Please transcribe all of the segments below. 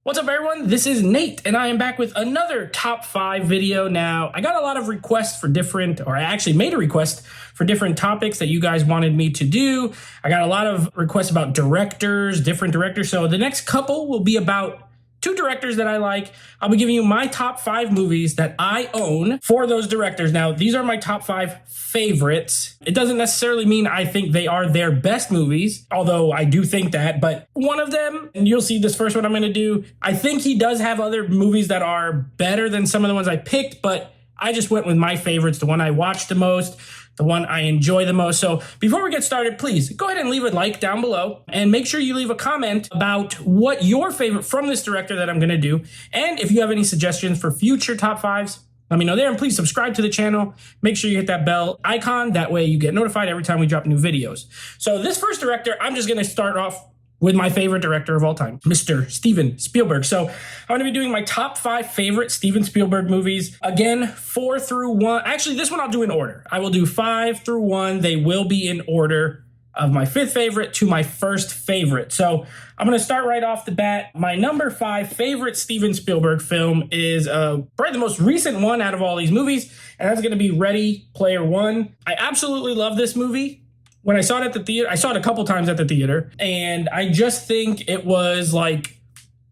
What's up, everyone? This is Nate, and I am back with another top 5 video. Now, I got a lot of requests for I actually made a request for different topics that you guys wanted me to do. I got a lot of requests about different directors. So the next couple will be about 2 directors that I like. I'll be giving you my top 5 movies that I own for those directors. Now, these are my top 5 favorites. It doesn't necessarily mean I think they are their best movies, although I do think that, but one of them, and you'll see this first one I'm going to do, I think he does have other movies that are better than some of the ones I picked, but I just went with my favorites, the one I watched the most, the one I enjoy the most. So before we get started, please go ahead and leave a like down below and make sure you leave a comment about what your favorite from this director that I'm going to do. And if you have any suggestions for future top 5s, let me know there, and please subscribe to the channel. Make sure you hit that bell icon. That way you get notified every time we drop new videos. So this first director, I'm just going to start off with my favorite director of all time, Mr. Steven Spielberg. So I'm going to be doing my top 5 favorite Steven Spielberg movies. Again, 4 through 1. Actually, this one I'll do in order. I will do 5 through 1. They will be in order of my 5th favorite to my 1st favorite. So I'm going to start right off the bat. My number 5 favorite Steven Spielberg film is probably the most recent one out of all these movies, and that's going to be Ready Player One. I absolutely love this movie. When I saw it at the theater, I saw it a couple times at the theater, and I just think it was like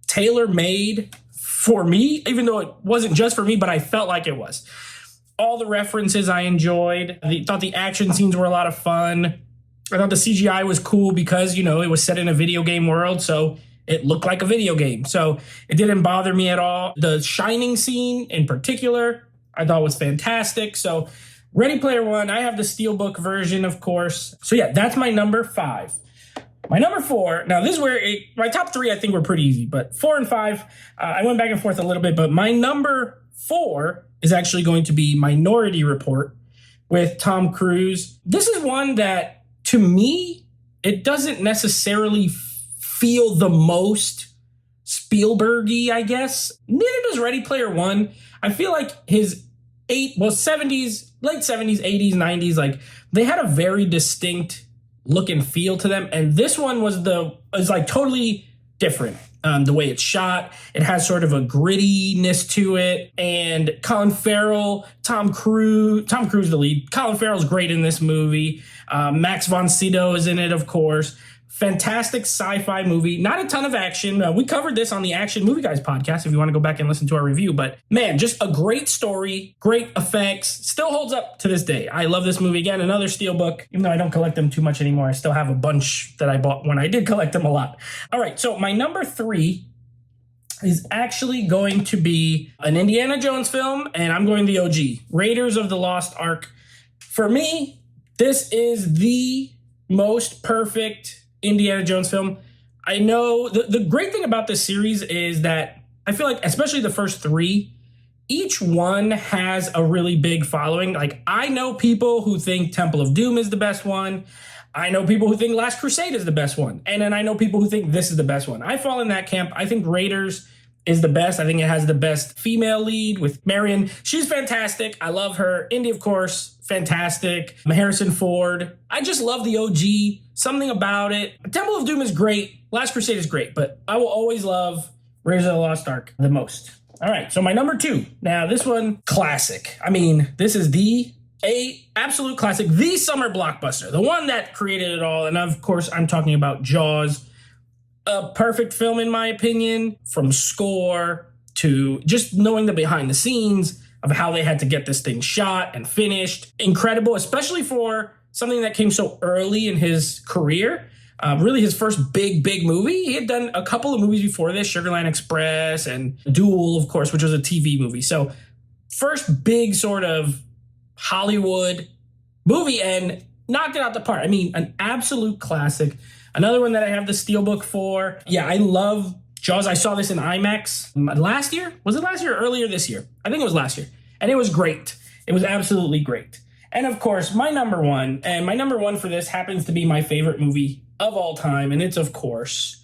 tailor-made for me, even though it wasn't just for me, but I felt like it was. All the references I enjoyed. I thought the action scenes were a lot of fun. I thought the CGI was cool because, it was set in a video game world, so it looked like a video game. So it didn't bother me at all. The Shining scene in particular, I thought was fantastic. So Ready Player One, I have the Steelbook version, of course. So yeah, that's my number 5. My number 4, now this is where my top 3 I think were pretty easy, but 4 and 5, I went back and forth a little bit, but my number 4 is actually going to be Minority Report with Tom Cruise. This is one that, to me, it doesn't necessarily feel the most Spielberg-y, I guess. Neither does Ready Player One. I feel like his 70s, late 70s, 80s, 90s, like they had a very distinct look and feel to them. And this one was like totally different. The way it's shot, it has sort of a grittiness to it. And Colin Farrell, Tom Cruise, the lead. Colin Farrell's great in this movie. Max von Sydow is in it, of course. Fantastic sci-fi movie. Not a ton of action. We covered this on the Action Movie Guys podcast if you want to go back and listen to our review. But man, just a great story, great effects. Still holds up to this day. I love this movie. Again, another Steelbook. Even though I don't collect them too much anymore, I still have a bunch that I bought when I did collect them a lot. All right, so my number 3 is actually going to be an Indiana Jones film, and I'm going the OG, Raiders of the Lost Ark. For me, this is the most perfect Indiana Jones film. I know the great thing about this series is that I feel like, especially the first 3, each one has a really big following. Like, I know people who think Temple of Doom is the best one. I know people who think Last Crusade is the best one. And then I know people who think this is the best one. I fall in that camp. I think Raiders is the best. I think it has the best female lead with Marion. She's fantastic. I love her. Indy, of course, fantastic. Harrison Ford. I just love the OG. Something about it. Temple of Doom is great. Last Crusade is great, but I will always love Raiders of the Lost Ark the most. All right, so my number 2. Now, this one, classic. I mean, this is a absolute classic, the summer blockbuster, the one that created it all. And of course, I'm talking about Jaws. A perfect film, in my opinion, from score to just knowing the behind the scenes of how they had to get this thing shot and finished. Incredible, especially for something that came so early in his career. Really his first big movie. He had done a couple of movies before this, Sugarland Express and Duel, of course, which was a TV movie. So first big sort of Hollywood movie, and knocked it out the park. I mean, an absolute classic. Another one that I have the Steelbook for. Yeah, I love Jaws. I saw this in IMAX last year. Was it last year or earlier this year? I think it was last year. And it was great. It was absolutely great. And of course, my number 1, and my number 1 for this happens to be my favorite movie of all time. And it's, of course,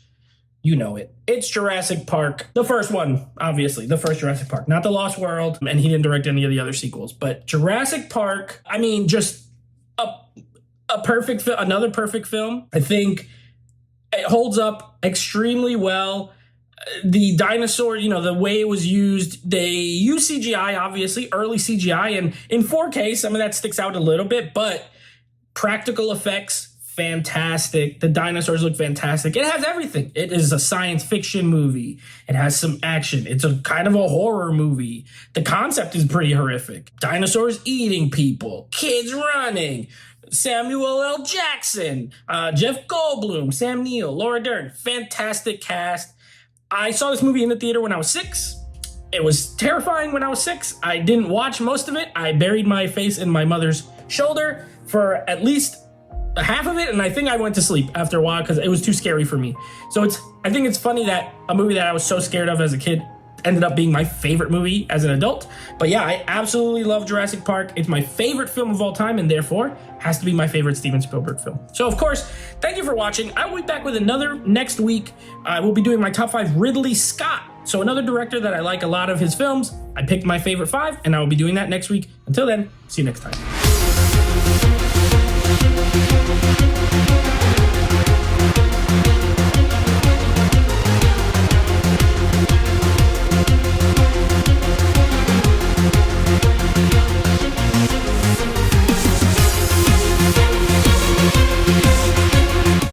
you know it. It's Jurassic Park. The first one, obviously. The first Jurassic Park. Not The Lost World. And he didn't direct any of the other sequels. But Jurassic Park, I mean, just a perfect film. Another perfect film. I think it holds up extremely well. The dinosaur, you know, the way it was used, they use CGI, obviously, early CGI, and in 4K, some of that sticks out a little bit, but practical effects, fantastic. The dinosaurs look fantastic. It has everything. It is a science fiction movie. It has some action. It's a kind of a horror movie. The concept is pretty horrific. Dinosaurs eating people, kids running, Samuel L. Jackson, Jeff Goldblum, Sam Neill, Laura Dern. Fantastic cast. I saw this movie in the theater when I was 6. It was terrifying when I was 6. I didn't watch most of it. I buried my face in my mother's shoulder for at least half of it, and I think I went to sleep after a while because it was too scary for me. So I think it's funny that a movie that I was so scared of as a kid ended up being my favorite movie as an adult. But yeah, I absolutely love Jurassic Park. It's my favorite film of all time, and therefore has to be my favorite Steven Spielberg film. So of course, thank you for watching. I will be back with another next week. I will be doing my top 5 Ridley Scott. So another director that I like a lot of his films. I picked my favorite 5, and I will be doing that next week. Until then, see you next time.